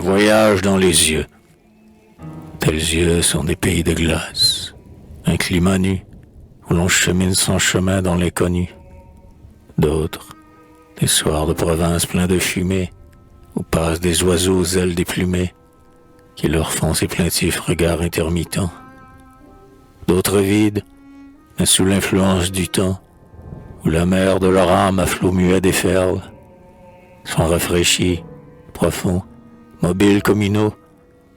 voyage dans les yeux. Tels yeux sont des pays de glace, un climat nu, où l'on chemine son chemin dans l'inconnu. D'autres, des soirs de province pleins de fumée, où passent des oiseaux aux ailes déplumées, qui leur font ces plaintifs regards intermittents. D'autres vides, mais sous l'influence du temps, où la mer de leur âme à flots muets déferle, sont rafraîchis, profonds, mobiles comme une eau,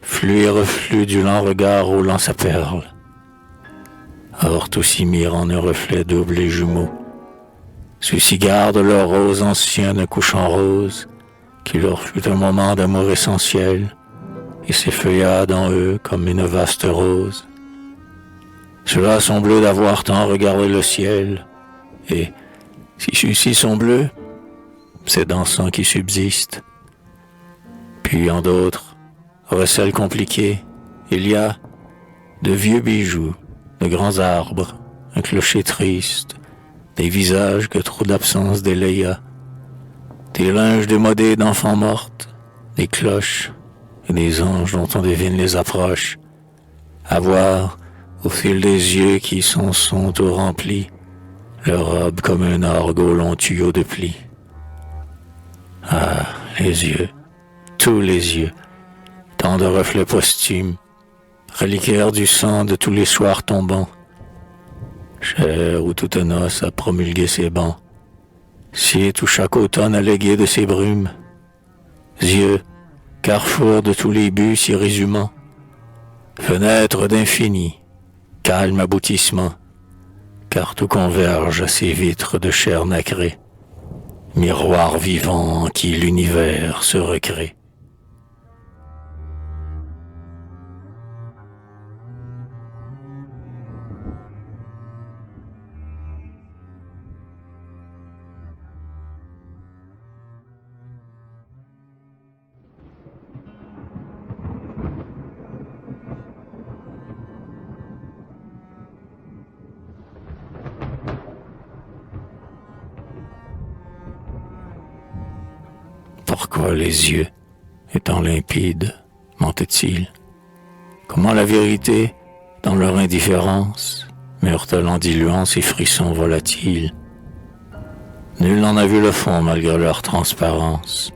flux et reflux du lent regard roulant sa perle. Or tout s'y mire en un reflet double et jumeau. Ceux-ci gardent leur rose ancien d'un couchant rose, qui leur fut un moment d'amour essentiel, et s'effeuilla dans eux comme une vaste rose. Ceux-là sont bleus d'avoir tant regardé le ciel, et si ceux-ci sont bleus, c'est dans sang qui subsiste. Puis en d'autres, recels compliqués, il y a de vieux bijoux, de grands arbres, un clocher triste, des visages que trop d'absence délaya, des linges démodés d'enfants mortes, des cloches et des anges dont on devine les approches, à voir, au fil des yeux qui sont tout remplis, leur robe comme un orgue au long tuyau de plis. Ah, les yeux, tous les yeux, tant de reflets posthumes, reliquaires du sang de tous les soirs tombants, chair où toute noce a promulgué ses bancs, site où chaque automne a légué de ses brumes, yeux, carrefour de tous les buts s'y résumant, fenêtre d'infini, calme aboutissement, car tout converge à ces vitres de chair nacrée, miroir vivant en qui l'univers se recrée. Pourquoi les yeux, étant limpides, mentent-ils? Comment la vérité, dans leur indifférence, meurtelant diluant ses frissons volatiles? Nul n'en a vu le fond malgré leur transparence,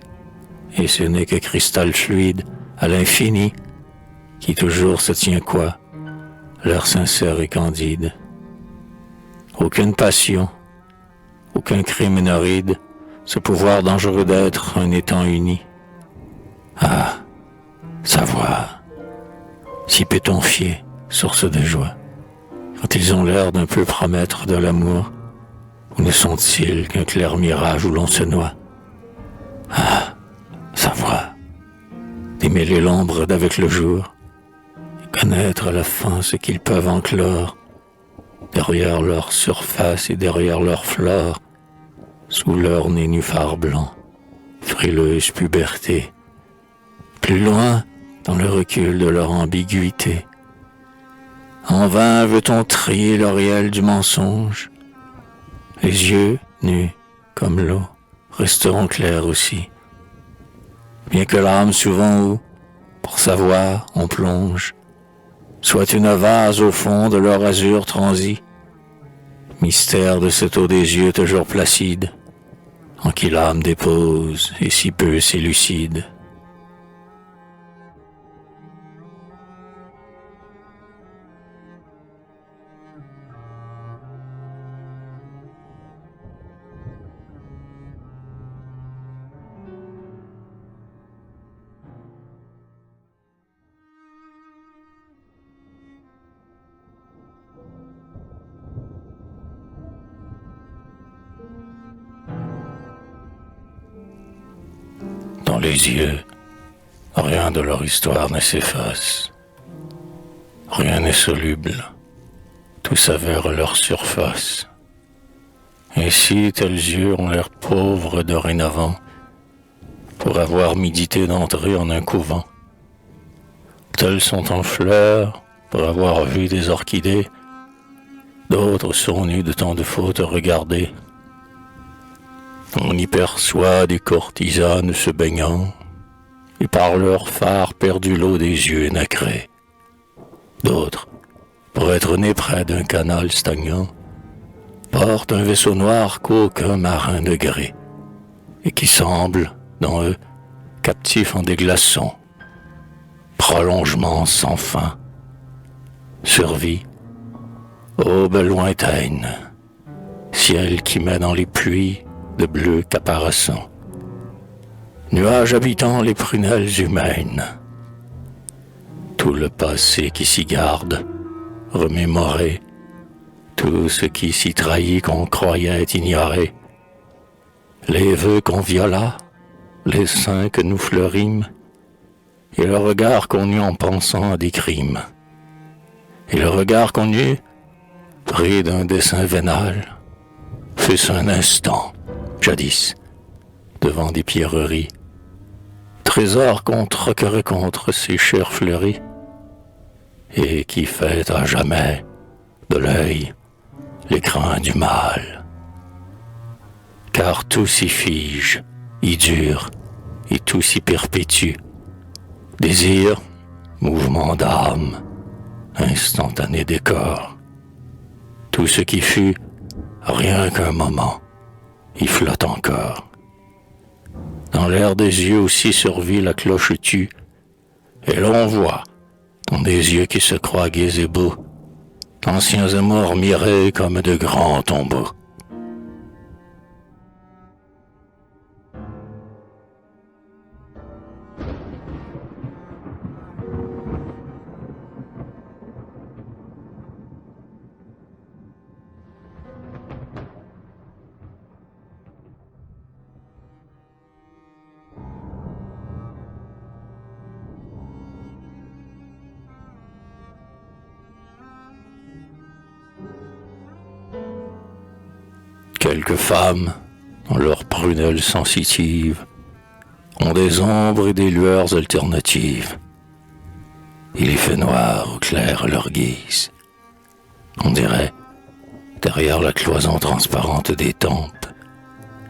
et ce n'est que cristal fluide à l'infini qui toujours se tient quoi, l'air sincère et candide. Aucune passion, aucun crime n'aride, ce pouvoir dangereux d'être un étang uni. Ah, savoir, si peut-on fier, source de joie, quand ils ont l'air d'un peu promettre de l'amour, ou ne sont-ils qu'un clair mirage où l'on se noie? Ah, savoir, démêler l'ombre d'avec le jour, et connaître à la fin ce qu'ils peuvent enclore, derrière leur surface et derrière leur flore, sous leur nénuphar blanc, frileuse puberté, plus loin dans le recul de leur ambiguïté. En vain veut-on trier l'auréole du mensonge. Les yeux, nus comme l'eau, resteront clairs aussi, bien que l'âme souvent où, pour savoir, on plonge, soit une vase au fond de leur azur transi, mystère de cette eau des yeux toujours placide, en qui l'âme dépose et si peu s'élucide. Dans les yeux, rien de leur histoire ne s'efface. Rien n'est soluble, tout s'avère à leur surface. Ainsi, tels yeux ont l'air pauvres dorénavant, pour avoir médité d'entrer en un couvent. Tels sont en fleurs, pour avoir vu des orchidées, d'autres sont nus de tant de fautes regardées. On y perçoit des courtisanes se baignant, et par leur phare perdu l'eau des yeux nacrés. D'autres, pour être nés près d'un canal stagnant, portent un vaisseau noir qu'aucun marin ne grée, et qui semble, dans eux, captif en des glaçons, prolongement sans fin, survie, aube lointaine, ciel qui met dans les pluies de bleu caparaçon, nuages habitant les prunelles humaines, tout le passé qui s'y garde, remémoré, tout ce qui s'y trahit qu'on croyait ignorer, les vœux qu'on viola, les seins que nous fleurîmes, et le regard qu'on eut en pensant à des crimes, et le regard qu'on eut, pris d'un dessein vénal, fut-ce un instant, jadis, devant des pierreries, trésors qu'on troquerait contre ces chairs fleuries, et qui fait à jamais de l'œil l'écran du mal. Car tout s'y fige, y dure, et tout s'y perpétue. Désir, mouvement d'âme, instantané décor. Tout ce qui fut, rien qu'un moment, y flotte encore. Dans l'air des yeux aussi survit la cloche tue, et l'on voit, dans des yeux qui se croient gais et beaux, d'anciens amours mirés comme de grands tombeaux. Quelques femmes, dans leurs prunelles sensitives, ont des ombres et des lueurs alternatives. Il y fait noir ou clair à leur guise. On dirait, derrière la cloison transparente des tempes,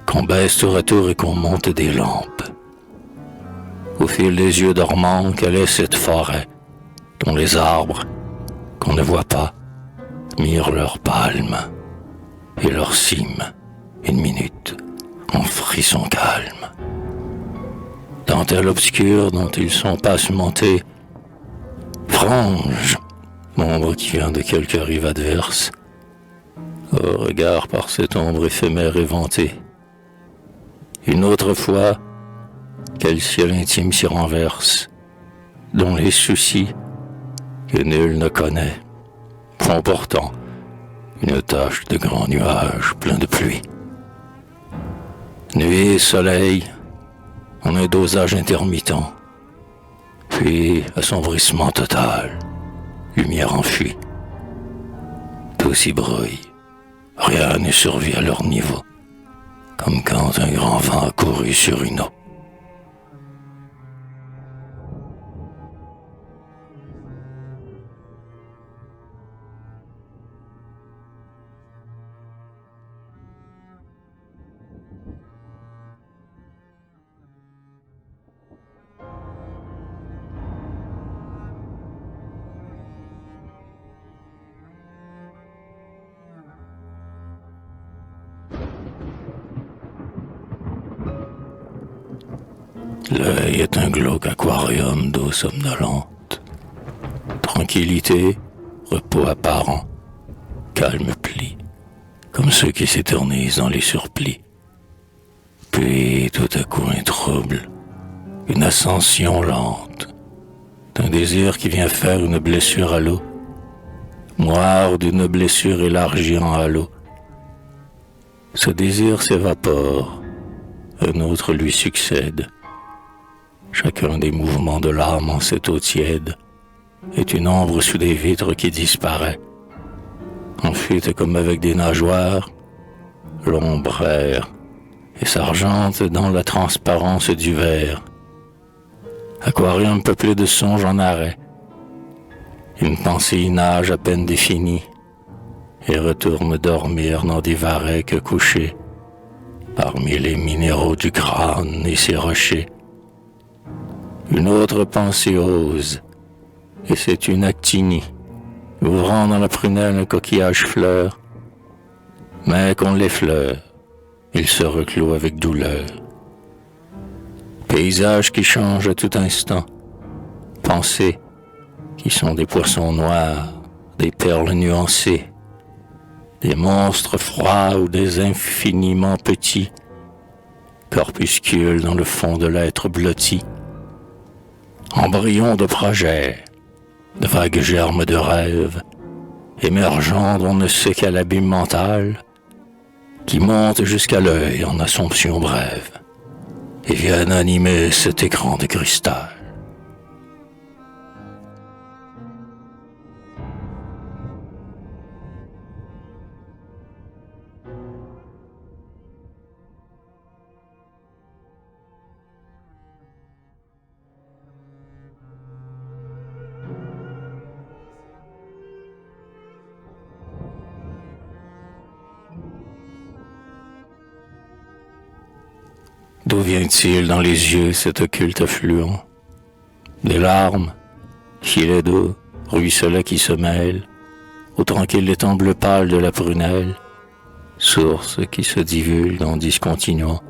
qu'on baisse tour à tour et qu'on monte des lampes. Au fil des yeux dormants, quelle est cette forêt, dont les arbres, qu'on ne voit pas, mirent leurs palmes et leur cime, une minute, en frisson calme. Dentelle obscure dont ils sont passementés, frange, ombre qui vient de quelque rive adverse, au regard par cette ombre éphémère et vantée. Une autre fois, quel ciel intime s'y renverse, dont les soucis, que nul ne connaît, font pourtant une tache de grands nuages pleins de pluie. Nuit et soleil, en un dosage intermittent, puis assombrissement total, lumière enfuie. Tout s'y brouille, rien ne survit à leur niveau, comme quand un grand vent a couru sur une eau. L'œil est un glauque aquarium d'eau somnolente. Tranquillité, repos apparent, calme pli, comme ceux qui s'éternisent dans les surplis. Puis tout à coup un trouble, une ascension lente, d'un désir qui vient faire une blessure à l'eau, moire d'une blessure élargie en halo. Ce désir s'évapore, un autre lui succède. Chacun des mouvements de l'âme en cette eau tiède est une ombre sous des vitres qui disparaît. En fuite comme avec des nageoires, l'ombre erre et s'argente dans la transparence du verre. Aquarium peuplé de songes en arrêt. Une pensée y nage à peine définie et retourne dormir dans des varechs couchés parmi les minéraux du crâne et ses rochers. Une autre pensée ose, et c'est une actinie, ouvrant dans la prunelle un coquillage fleur, mais qu'on l'effleure, il se reclôt avec douleur. Paysages qui changent à tout instant, pensées qui sont des poissons noirs, des perles nuancées, des monstres froids ou des infiniment petits, corpuscules dans le fond de l'être blotti, embryons de projets, de vagues germes de rêves, émergeant d'on ne sait quel abîme mental, qui montent jusqu'à l'œil en assomption brève, et viennent animer cet écran de cristal. D'où vient-il dans les yeux cet occulte affluent? Des larmes, filets d'eau, ruisselets qui se mêlent au tranquille étang bleu pâle de la prunelle, source qui se divulgue en discontinuant,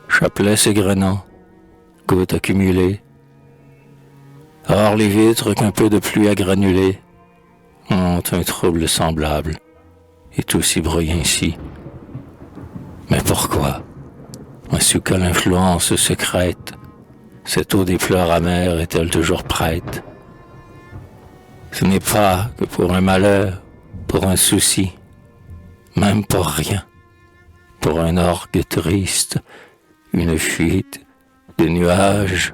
chapelet s'égrenant, gouttes accumulées. Or les vitres qu'un peu de pluie a granulées ont un trouble semblable, et tout s'y brouille ainsi. Mais pourquoi? Sous quelle influence secrète cette eau des pleurs amers est-elle toujours prête? Ce n'est pas que pour un malheur, pour un souci, même pour rien, pour un orgue triste, une fuite de nuages,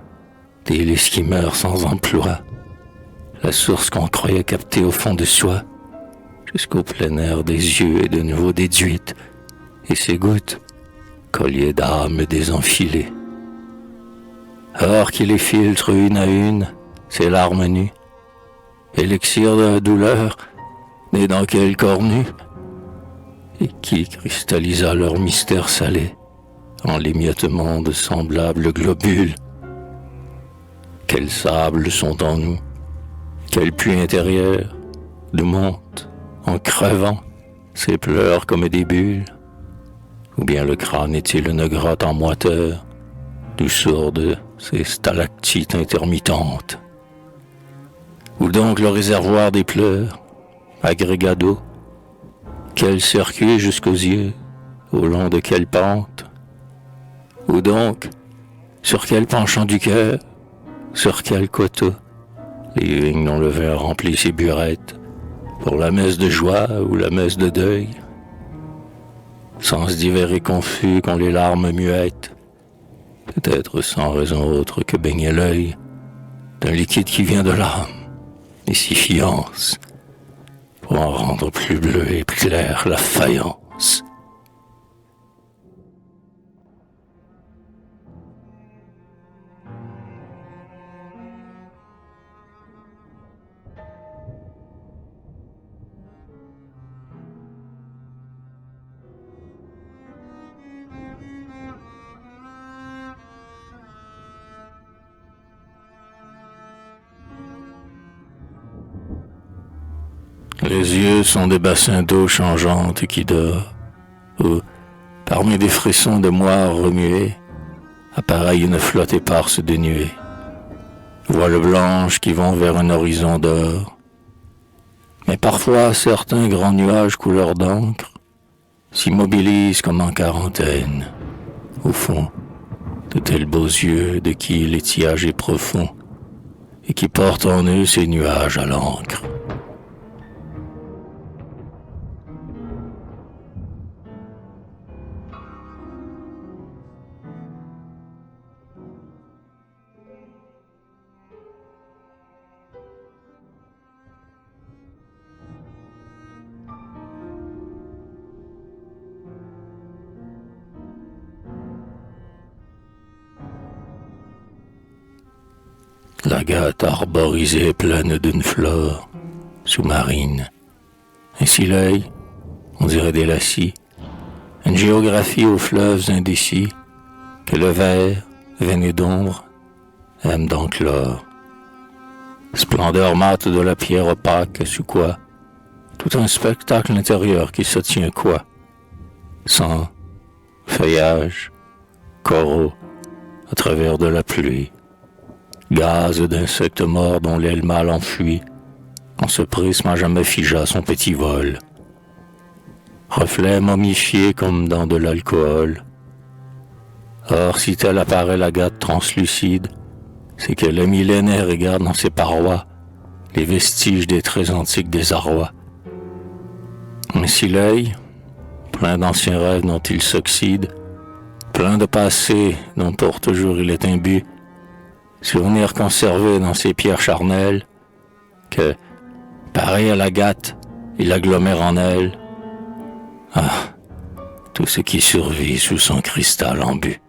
des hélices qui meurent sans emploi, la source qu'on croyait capter au fond de soi, jusqu'au plein air des yeux est de nouveau déduite, et ses gouttes, collier d'âme désenfilé. Or qui les filtre une à une, ces larmes nues, élixir de la douleur, né dans quel corps nu, et qui cristallisa leur mystère salé en l'émiettement de semblables globules. Quels sables sont en nous, quel puits intérieur nous monte en crevant ces pleurs comme des bulles. Ou bien le crâne est-il une grotte en moiteur, d'où sourdent ces stalactites intermittentes? Ou donc le réservoir des pleurs, agrégat d'eau, quel circuit jusqu'aux yeux, au long de quelle pente? Ou donc, sur quel penchant du cœur, sur quel coteau, les vignes dont le vin remplit ses burettes, pour la messe de joie ou la messe de deuil? Sens divers et confus qu'ont les larmes muettes, peut-être sans raison autre que baigner l'œil d'un liquide qui vient de l'âme, et si fiance, pour en rendre plus bleu et plus clair la faïence. Les yeux sont des bassins d'eau changeante qui dort, où, parmi des frissons de moire remués, appareille une flotte éparse de nuées. Voiles blanches qui vont vers un horizon d'or. Mais parfois, certains grands nuages couleur d'encre s'immobilisent comme en quarantaine, au fond, de tels beaux yeux de qui l'étiage est profond, et qui portent en eux ces nuages à l'encre. L'agate arborisée pleine d'une flore sous-marine. Ainsi l'œil, on dirait des lacis, une géographie aux fleuves indécis, que le vert, veiné d'ombre, aime donc l'or. Splendeur mate de la pierre opaque, sous quoi tout un spectacle intérieur qui se tient quoi? Sang, feuillage, coraux, à travers de la pluie, gaz d'insectes morts dont l'aile mâle enfuit, quand ce prisme a jamais figea son petit vol. Reflet momifié comme dans de l'alcool. Or, si tel apparaît l'agate translucide, c'est que le millénaire regarde dans ses parois les vestiges des très antiques désarrois. Ainsi l'œil, plein d'anciens rêves dont il s'oxyde, plein de passé dont pour toujours il est imbu, souvenirs conservés dans ces pierres charnelles, que, pareil à l'agate, il agglomère en elle. Ah, tout ce qui survit sous son cristal embu.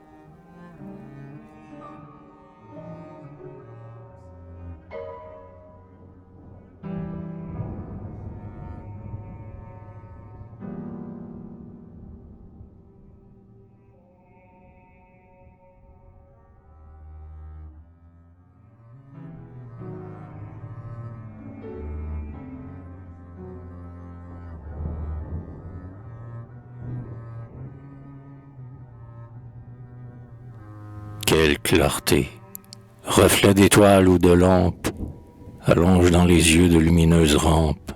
Quelle clarté, reflet d'étoiles ou de lampes, allonge dans les yeux de lumineuses rampes.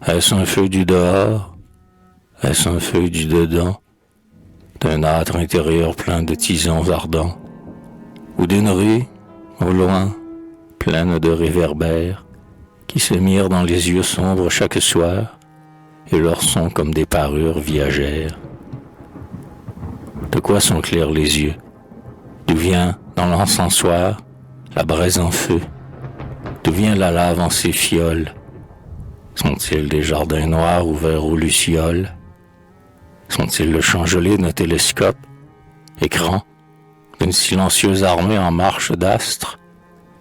Est-ce un feu du dehors? Est-ce un feu du dedans? D'un âtre intérieur plein de tisons ardents? Ou d'une rue, au loin, pleine de réverbères, qui se mirent dans les yeux sombres chaque soir, et leur sont comme des parures viagères? De quoi sont clairs les yeux? D'où vient, dans l'encensoir, la braise en feu? D'où vient la lave en ces fioles? Sont-ils des jardins noirs ouverts aux lucioles? Sont-ils le champ gelé d'un télescope, écran, d'une silencieuse armée en marche d'astres,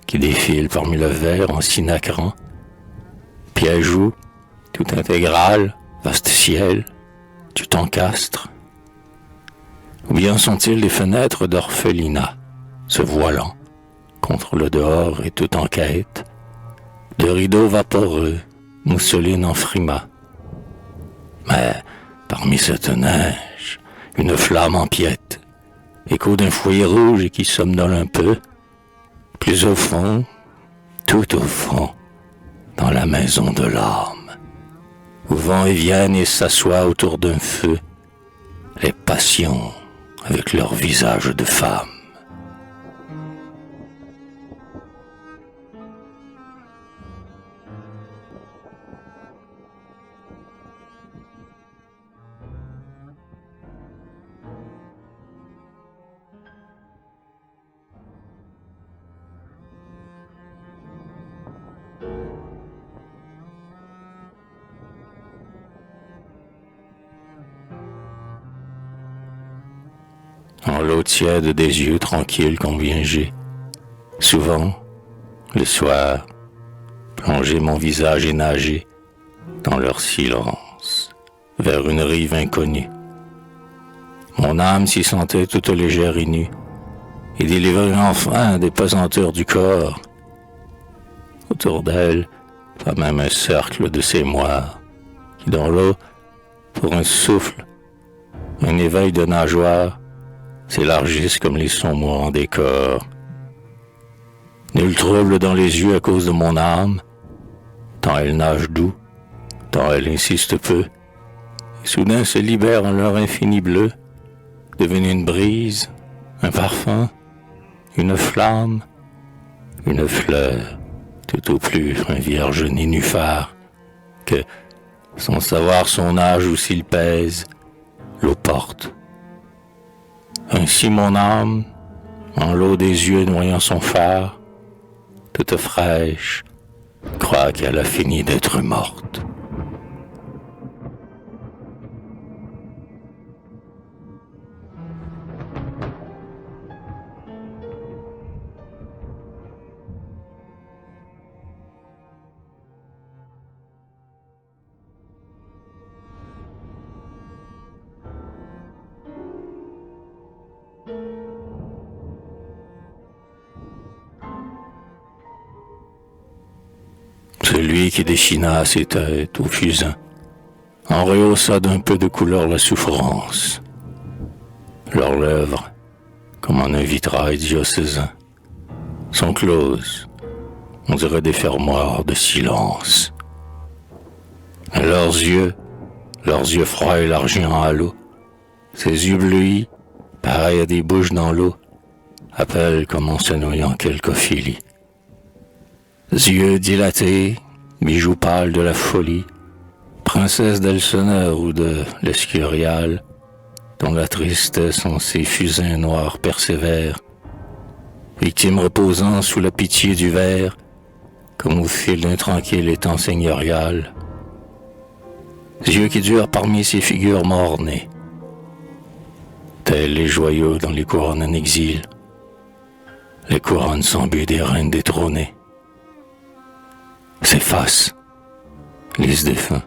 qui défile parmi le verre en synacrant? Piège où, tout intégral, vaste ciel, tu t'encastres? Ou bien sont-ils des fenêtres d'orphelinat, se voilant contre le dehors et tout en quête, de rideaux vaporeux, mousseline en frimas? Mais parmi cette neige, une flamme empiète, écho d'un foyer rouge et qui somnole un peu, plus au fond, tout au fond, dans la maison de l'âme, où vont et viennent et s'assoient autour d'un feu, les passions avec leur visage de femme. En l'eau tiède des yeux tranquilles combien j'ai, souvent, le soir, plongé mon visage et nagé dans leur silence, vers une rive inconnue. Mon âme s'y sentait toute légère et nue, et délivrait enfin des pesanteurs du corps. Autour d'elle, pas même un cercle de ces moires, qui dans l'eau, pour un souffle, un éveil de nageoires, s'élargissent comme les sons mourants des corps. Nul trouble dans les yeux à cause de mon âme, tant elle nage doux, tant elle insiste peu, et soudain se libère en leur infini bleu, devenue une brise, un parfum, une flamme, une fleur, tout au plus un vierge nénuphar, que, sans savoir son âge ou s'il pèse, l'eau porte. Ainsi mon âme, en l'eau des yeux noyant son phare, toute fraîche, croit qu'elle a fini d'être morte. Celui qui dessina ses têtes au fusain, en rehaussa d'un peu de couleur la souffrance. Leurs lèvres, comme en un vitrail diocésain, sont closes, on dirait des fermoirs de silence. Leurs yeux froids et l'argent à l'eau, ses yeux bleuis, pareils à des bouches dans l'eau, appellent comme on se noie en quelque ophélie. Yeux dilatés, bijoux pâles de la folie, princesse d'Elseneur ou de l'Escurial, dont la tristesse en ses fusains noirs persévère, victime reposant sous la pitié du ver, comme au fil d'un tranquille étang seigneurial. Yeux qui durent parmi ces figures mornées, tels les joyaux dans les couronnes en exil, les couronnes sans but des reines détrônées. Ses faces, lisse défunts,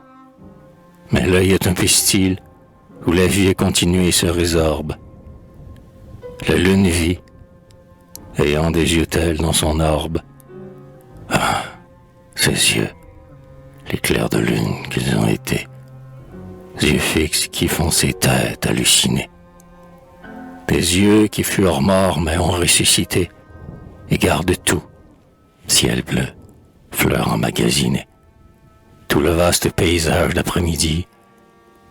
mais l'œil est un pistil où la vie est continue et se résorbe. La lune vit, ayant des yeux tels dans son orbe. Ah, ses yeux, l'éclair de lune qu'ils ont été, yeux fixes qui font ses têtes hallucinées. Des yeux qui furent morts mais ont ressuscité et gardent tout, ciel bleu, fleurs emmagasinées, tout le vaste paysage d'après-midi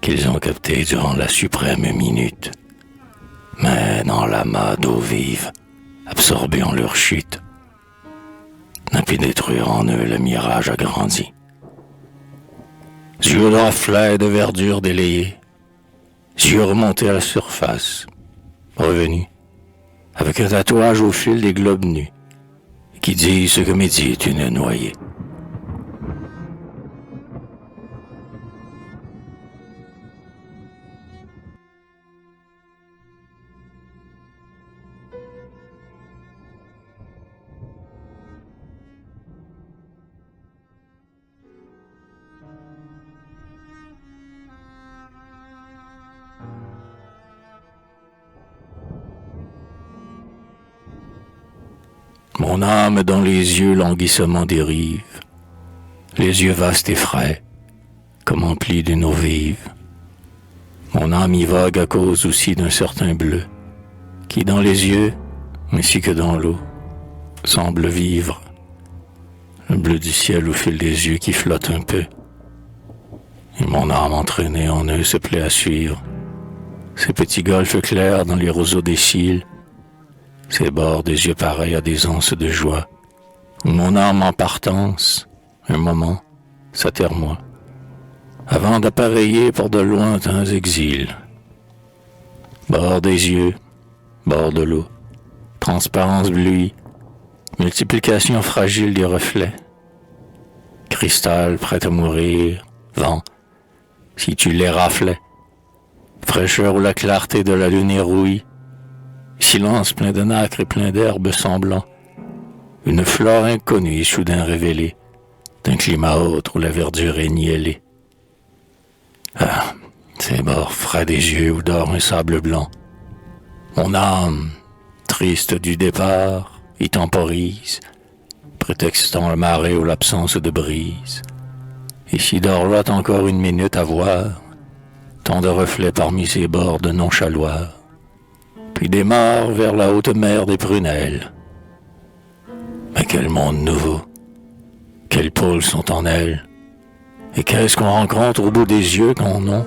qu'ils ont capté durant la suprême minute. Mais dans l'amas d'eau vive, absorbés en leur chute, n'a pu détruire en eux le mirage agrandi. Yeux de reflets de verdure délayés, yeux remontés à la surface, revenus, avec un tatouage au fil des globes nus, qui dit ce que médite une noyée. Mon âme dans les yeux languissement dérive, les yeux vastes et frais, comme emplis d'une eau vive. Mon âme y vogue à cause aussi d'un certain bleu, qui dans les yeux, ainsi que dans l'eau, semble vivre. Le bleu du ciel au fil des yeux qui flotte un peu. Et mon âme entraînée en eux se plaît à suivre ces petits golfes clairs dans les roseaux des cils, ces bords des yeux pareils à des anses de joie, où mon âme en partance, un moment, s'attermoie, avant d'appareiller pour de lointains exils. Bord des yeux, bord de l'eau, transparence bleuie, multiplication fragile des reflets, cristal prêt à mourir, vent, si tu les raflais, fraîcheur où la clarté de la lune est rouille, silence plein de nacre et plein d'herbes semblant, une flore inconnue et soudain révélée, d'un climat autre où la verdure est niellée. Ah, ces bords frais des yeux où dort un sable blanc. Mon âme, triste du départ, y temporise, prétextant le marais ou l'absence de brise. Et s'y dorlote encore une minute à voir, tant de reflets parmi ces bords de nonchaloir, puis démarre vers la haute mer des prunelles. Mais quel monde nouveau, quels pôles sont en elle, et qu'est-ce qu'on rencontre au bout des yeux quand on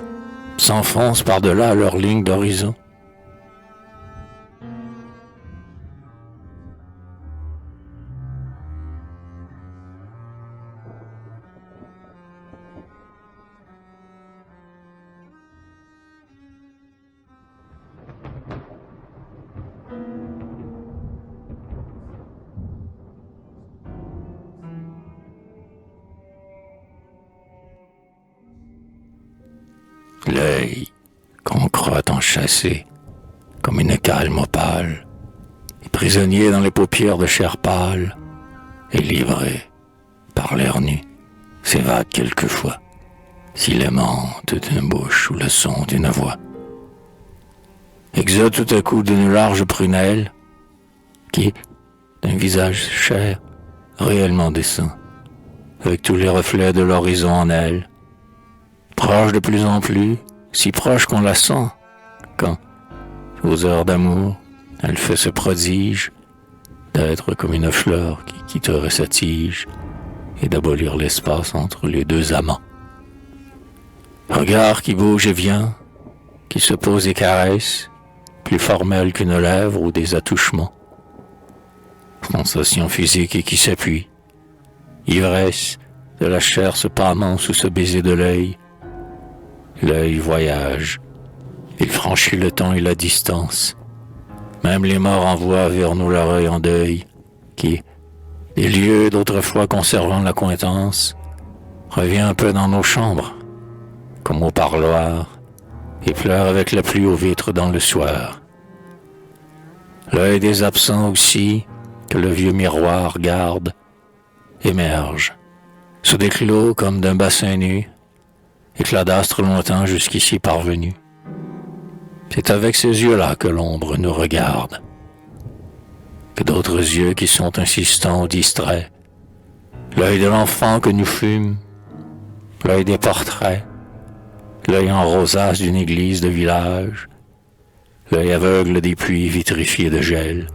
s'enfonce par-delà leur ligne d'horizon. L'œil qu'on croit enchâssé comme une calme opale, et prisonnier dans les paupières de chair pâle, et livré par l'air nu, s'évade quelquefois, s'il aimante d'une bouche ou le son d'une voix. Exode tout à coup d'une large prunelle, qui, d'un visage cher, réellement descend, avec tous les reflets de l'horizon en elle. Proche de plus en plus, si proche qu'on la sent, quand, aux heures d'amour, elle fait ce prodige d'être comme une fleur qui quitterait sa tige et d'abolir l'espace entre les deux amants. Regard qui bouge et vient, qui se pose et caresse, plus formel qu'une lèvre ou des attouchements. Sensation physique et qui s'appuie. Ivresse de la chair se pâmant sous ce baiser de l'œil. L'œil voyage. Il franchit le temps et la distance. Même les morts envoient vers nous leur œil en deuil, qui, des lieux d'autrefois conservant l'accointance, revient un peu dans nos chambres, comme au parloir, et pleure avec la pluie aux vitres dans le soir. L'œil des absents aussi, que le vieux miroir garde, émerge, sous des clos comme d'un bassin nu, éclat d'astre lointain jusqu'ici parvenu. C'est avec ces yeux-là que l'ombre nous regarde, que d'autres yeux qui sont insistants ou distraits, l'œil de l'enfant que nous fûmes, l'œil des portraits, l'œil en rosace d'une église de village, l'œil aveugle des puits vitrifiés de gel,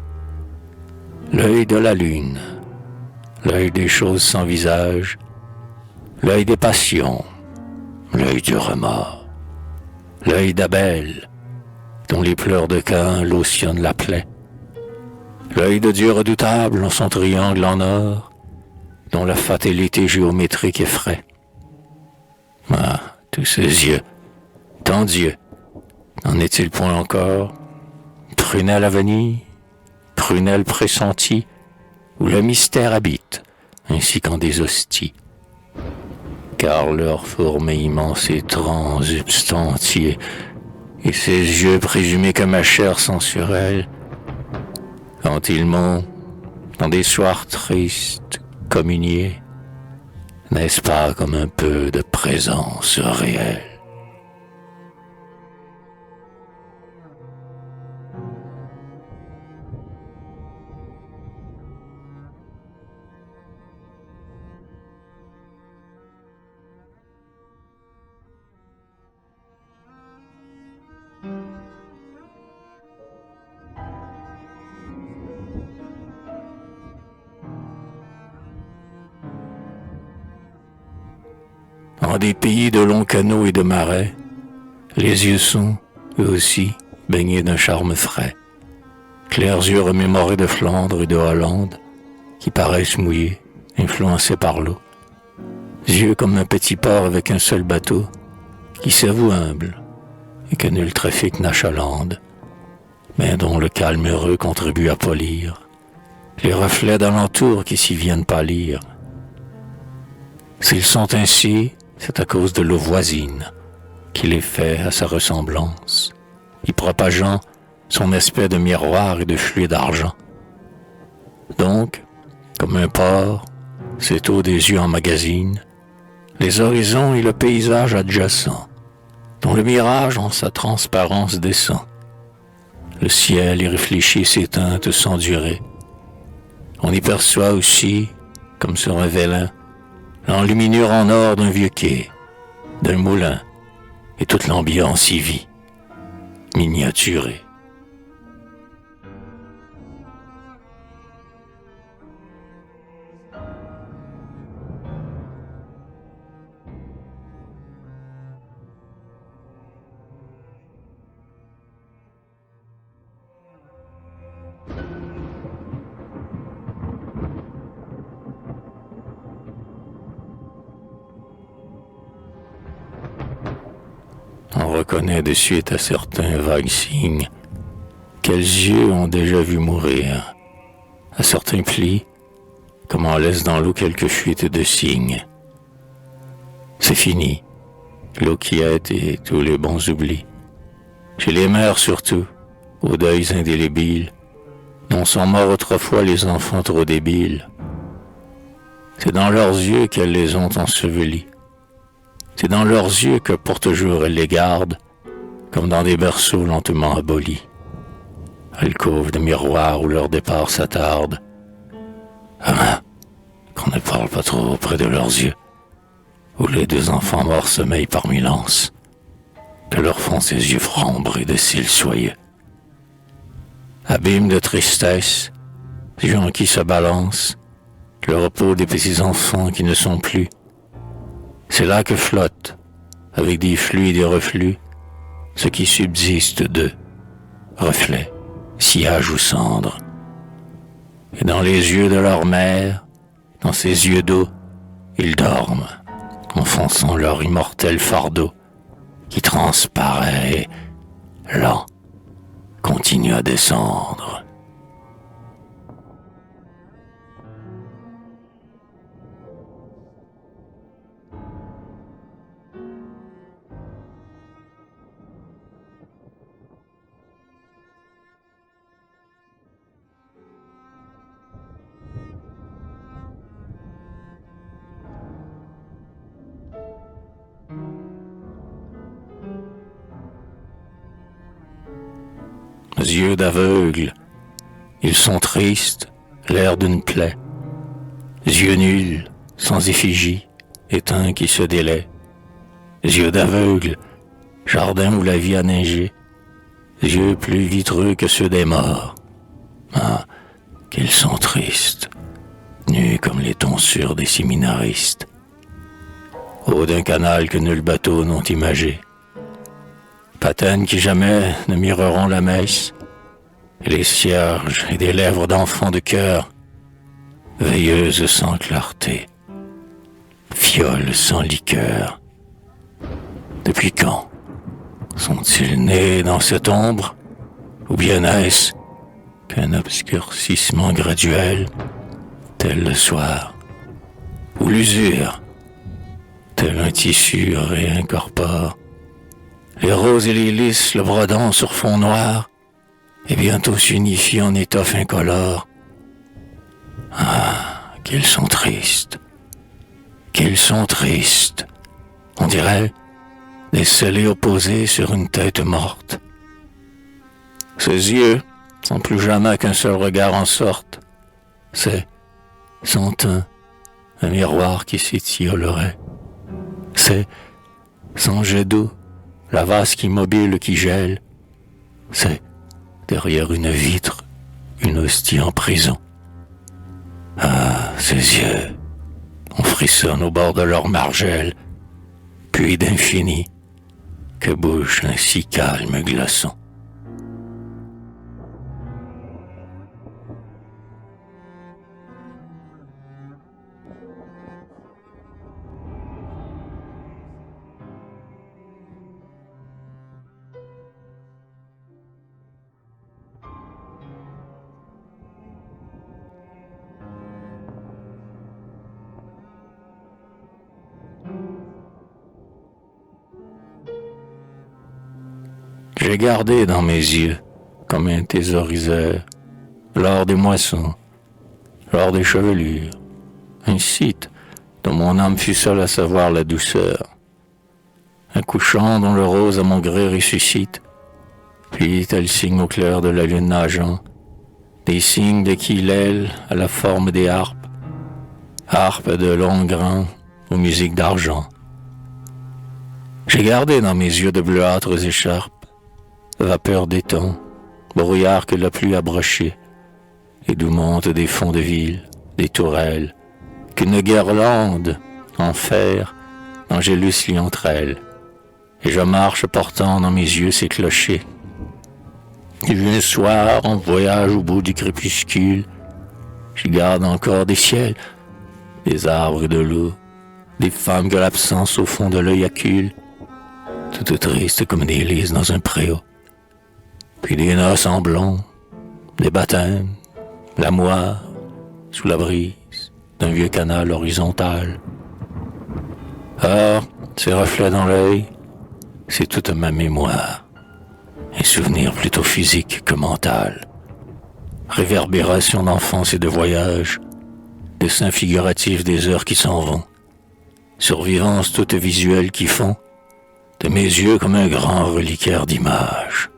l'œil de la lune, l'œil des choses sans visage, l'œil des passions, l'œil du remords, l'œil d'Abel, dont les pleurs de Caïn lotionnent la plaie, l'œil de Dieu redoutable dans son triangle en or, dont la fatalité géométrique effraie. Ah, tous ces yeux, tant d'yeux, n'en est-il point encore? Prunelle à venir, prunelle pressentie, où le mystère habite, ainsi qu'en des hosties. Car leur forme est immense et transsubstantiée, et ces yeux présumés comme ma chair sensuelle, quand ils m'ont, dans des soirs tristes, communié, n'est-ce pas comme un peu de présence réelle? En des pays de longs canaux et de marais, les yeux sont, eux aussi, baignés d'un charme frais. Clairs yeux remémorés de Flandre et de Hollande, qui paraissent mouillés, influencés par l'eau. Yeux comme un petit port avec un seul bateau, qui s'avoue humble, et que nul trafic n'achalande, mais dont le calme heureux contribue à polir les reflets d'alentour qui s'y viennent pâlir. S'ils sont ainsi, c'est à cause de l'eau voisine, qui les fait à sa ressemblance, y propageant son aspect de miroir et de fluide d'argent. Donc, comme un port, cette eau des yeux emmagasine les horizons et le paysage adjacent, dont le mirage en sa transparence descend. Le ciel y réfléchit ses teintes sans durée. On y perçoit aussi, comme sur un vélin, l'enluminure en or d'un vieux quai, d'un moulin, et toute l'ambiance y vit, miniaturée. On reconnaît de suite à certains vagues signes quels yeux ont déjà vu mourir, à certains plis, comme on laisse dans l'eau quelques fuites de cygnes. C'est fini, l'eau quiète et tous les bons oublis. Chez les mères surtout, aux deuils indélébiles, dont sont morts autrefois les enfants trop débiles. C'est dans leurs yeux qu'elles les ont ensevelis. C'est dans leurs yeux que pour toujours elles les gardent, comme dans des berceaux lentement abolis. Alcôves de miroirs où leur départ s'attarde. Ah, qu'on ne parle pas trop près de leurs yeux, où les deux enfants morts sommeillent parmi l'anse, que leur font ces yeux frambres et de cils soyeux. Abîme de tristesse, yeux en qui se balancent, le repos des petits enfants qui ne sont plus. C'est là que flotte, avec des flux et des reflux, ce qui subsiste d'eux, reflets, sillage ou cendres. Et dans les yeux de leur mère, dans ces yeux d'eau, ils dorment, enfonçant leur immortel fardeau, qui transparaît et, lent, continue à descendre. Yeux d'aveugle, ils sont tristes, l'air d'une plaie. Yeux nuls, sans effigie, éteints qui se délaient. Yeux d'aveugle, jardin où la vie a neigé. Yeux plus vitreux que ceux des morts. Ah, qu'ils sont tristes, nus comme les tonsures des séminaristes. Haut d'un canal que nul bateau n'ont imagé. Pataines qui jamais ne mireront la messe, et les cierges et des lèvres d'enfants de cœur, veilleuses sans clarté, fioles sans liqueur. Depuis quand sont-ils nés dans cette ombre, ou bien est-ce qu'un obscurcissement graduel, tel le soir, ou l'usure, tel un tissu réincorpore, les roses et les lys le brodant sur fond noir, et bientôt s'unifient en étoffe incolore. Ah, qu'ils sont tristes, qu'ils sont tristes. On dirait des scellés opposés sur une tête morte. Ses yeux, sans plus jamais qu'un seul regard en sorte, c'est, son teint, un miroir qui s'étiolerait. C'est, son jet d'eau, la vasque immobile qui gèle. C'est, derrière une vitre, une hostie en prison. Ah, ces yeux, on frissonne au bord de leur margelle, puis d'infini, que bouge un si calme glaçon. J'ai gardé dans mes yeux, comme un thésauriseur, l'or des moissons, l'or des chevelures, un site dont mon âme fut seule à savoir la douceur, un couchant dont le rose à mon gré ressuscite, puis tel signe au clair de la lune nageant, des signes de qui l'aile à la forme des harpes, harpes de longs grains aux musiques d'argent. J'ai gardé dans mes yeux de bleuâtres écharpes, vapeur d'étang, brouillard que la pluie a broché, et d'où montent des fonds de ville, des tourelles, qu'une guirlande en fer d'Angélus lie entre elles, et je marche portant dans mes yeux ces clochers. Et un soir, en voyage au bout du crépuscule, j'y garde encore des ciels, des arbres et de l'eau, des femmes que l'absence au fond de l'œil accule, toutes tristes comme des lys dans un préau. Puis des noces en blond, des baptêmes, la moire, sous la brise d'un vieux canal horizontal. Or, ces reflets dans l'œil, c'est toute ma mémoire, un souvenir plutôt physique que mental. Réverbération d'enfance et de voyage, dessin figuratif des heures qui s'en vont, survivance toute visuelle qui font de mes yeux comme un grand reliquaire d'images.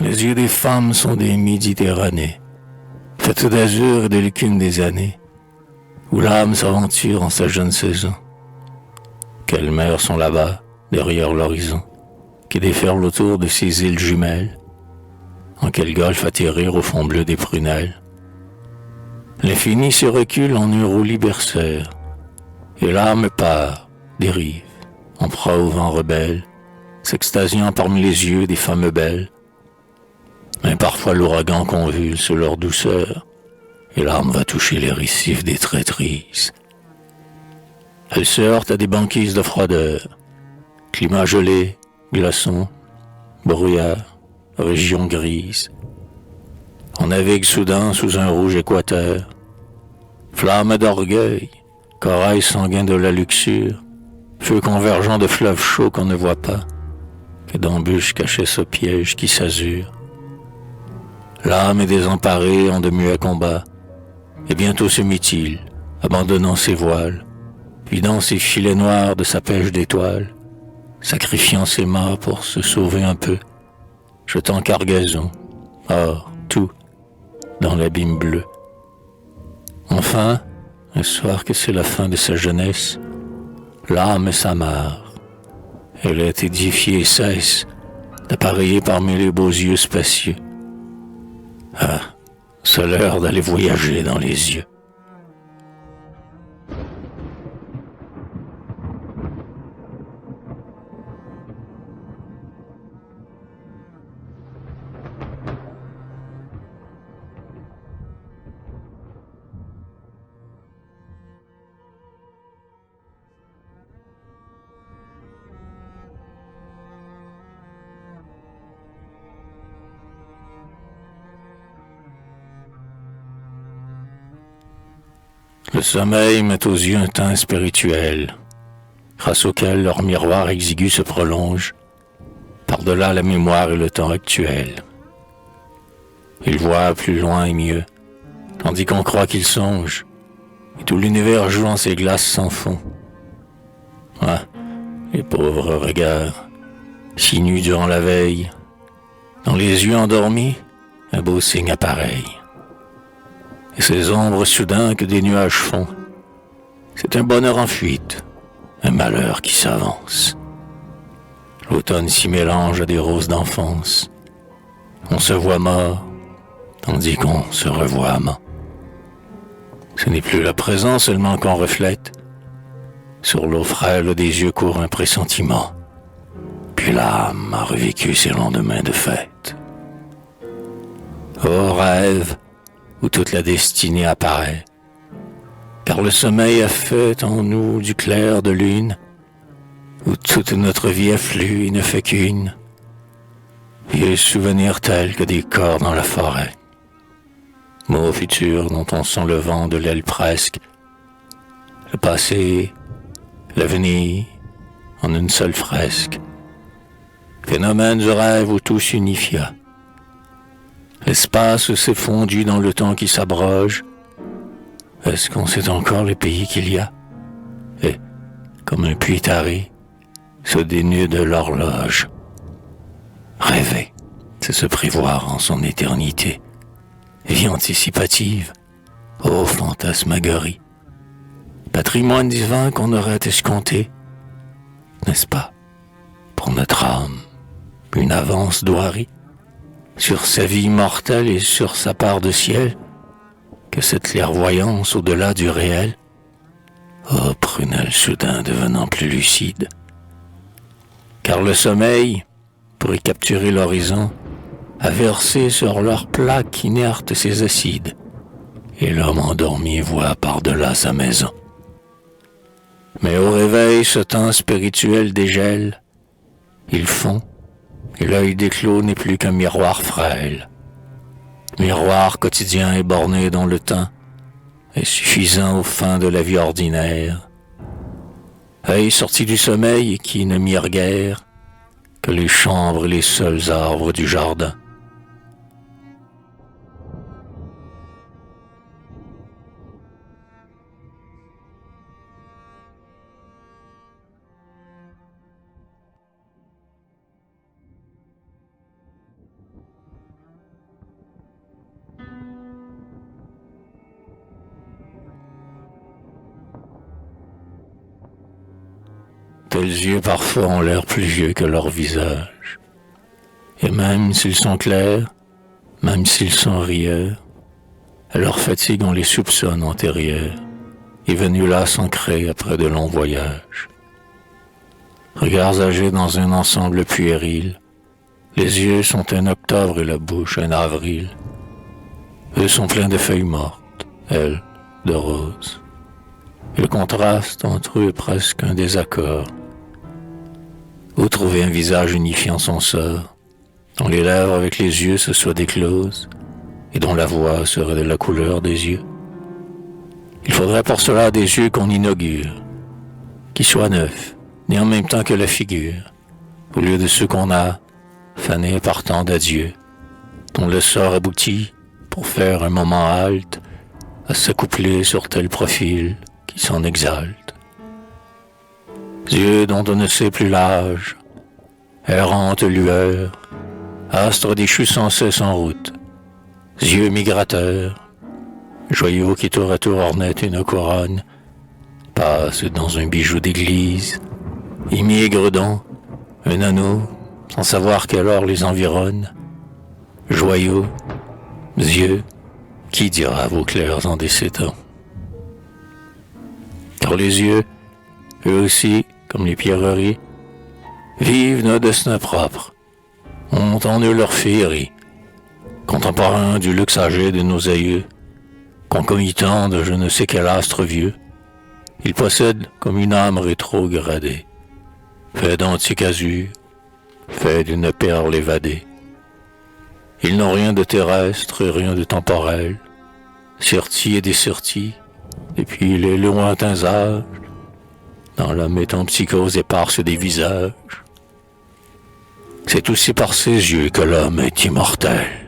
Les yeux des femmes sont des Méditerranées, faites d'azur et de l'écume des années, où l'âme s'aventure en sa jeune saison. Quelles mers sont là-bas, derrière l'horizon, qui déferlent autour de ces îles jumelles? En quel golfe atterrir au fond bleu des prunelles? L'infini se recule en un roulis berceur, et l'âme part, dérive, en proie au vent rebelle, s'extasiant parmi les yeux des femmes belles. Mais parfois l'ouragan convulse leur douceur, et l'âme va toucher les récifs des traîtrises. Elle se heurte à des banquises de froideur, climat gelé, glaçons, brouillard, région grise. On navigue soudain sous un rouge équateur, flamme d'orgueil, corail sanguin de la luxure, feu convergent de fleuves chauds qu'on ne voit pas, que d'embûches cachaient ce piège qui s'azure. L'âme est désemparée en de muets combats, et bientôt se mit-il, abandonnant ses voiles, vidant ses filets noirs de sa pêche d'étoiles, sacrifiant ses mâts pour se sauver un peu, jetant cargaison, or, tout, dans l'abîme bleu. Enfin, un soir que c'est la fin de sa jeunesse, l'âme s'amarre. Elle est édifiée et cesse d'appareiller parmi les beaux yeux spacieux. Ah, c'est l'heure d'aller voyager dans les yeux. Le sommeil met aux yeux un teint spirituel, grâce auquel leur miroir exigu se prolonge, par-delà la mémoire et le temps actuel. Ils voient plus loin et mieux, tandis qu'on croit qu'ils songent, et tout l'univers joue en ces glaces sans fond. Ah, les pauvres regards, si nus durant la veille, dans les yeux endormis, un beau signe appareil. Et ces ombres soudains que des nuages font, c'est un bonheur en fuite, un malheur qui s'avance. L'automne s'y mélange à des roses d'enfance. On se voit mort, tandis qu'on se revoit amant. Ce n'est plus le présent seulement qu'on reflète. Sur l'eau frêle des yeux court un pressentiment. Puis l'âme a revécu ses lendemains de fête. Ô rêve, où toute la destinée apparaît, car le sommeil a fait en nous du clair de lune, où toute notre vie afflue et ne fait qu'une, vieux souvenirs tels que des corps dans la forêt, mots futurs dont on sent le vent de l'aile presque, le passé, l'avenir, en une seule fresque, phénomène du rêve où tout s'unifia. L'espace s'est fondu dans le temps qui s'abroge. Est-ce qu'on sait encore les pays qu'il y a? Et, comme un puits taré, se dénude l'horloge. Rêver, c'est se prévoir en son éternité. Vie anticipative, ô fantasmagorie. Patrimoine divin qu'on aurait escompté, n'est-ce pas? Pour notre âme, une avance doirie sur sa vie mortelle et sur sa part de ciel, que cette clairvoyance au-delà du réel, ô prunelle soudain devenant plus lucide. Car le sommeil, pour y capturer l'horizon, a versé sur leur plaque inerte ses acides, et l'homme endormi voit par-delà sa maison. Mais au réveil, ce temps spirituel dégèle, ils font, et l'œil d'éclos n'est plus qu'un miroir frêle. Miroir quotidien et borné dans le temps, et suffisant aux fins de la vie ordinaire. Œil sorti du sommeil et qui ne mire guère que les chambres et les seuls arbres du jardin. Tels yeux parfois ont l'air plus vieux que leur visage. Et même s'ils sont clairs, même s'ils sont rieurs, à leur fatigue on les soupçonne antérieures, et venus là s'ancrer après de longs voyages. Regards âgés dans un ensemble puéril, les yeux sont un octobre et la bouche un avril. Eux sont pleins de feuilles mortes, elles de roses. Et le contraste entre eux est presque un désaccord. Où trouver un visage unifiant son sort, dont les lèvres avec les yeux se soient décloses, et dont la voix serait de la couleur des yeux? Il faudrait pour cela des yeux qu'on inaugure, qui soient neufs, nés en même temps que la figure, au lieu de ceux qu'on a, fanés par tant d'adieux, dont le sort aboutit, pour faire un moment halte, à s'accoupler sur tel profil qui s'en exalte. Yeux dont on ne sait plus l'âge, errante lueur, astre déchu sans cesse en route, yeux migrateurs, joyaux qui tour à tour ornait une couronne, passent dans un bijou d'église, immigrent dans un anneau, sans savoir quel or les environne, joyaux, yeux, qui dira vos clairs en décédant? Car les yeux, eux aussi, comme les pierreries, vivent d'un destin propre, ont en eux leur féerie, contemporains du luxe âgé de nos aïeux, concomitants de je ne sais quel astre vieux, ils possèdent comme une âme rétrogradée, fait d'antique azur, fait d'une perle évadée. Ils n'ont rien de terrestre et rien de temporel, sertis et dessertis, depuis les lointains âges, dans la métempsychose éparse des visages. C'est aussi par ses yeux que l'homme est immortel.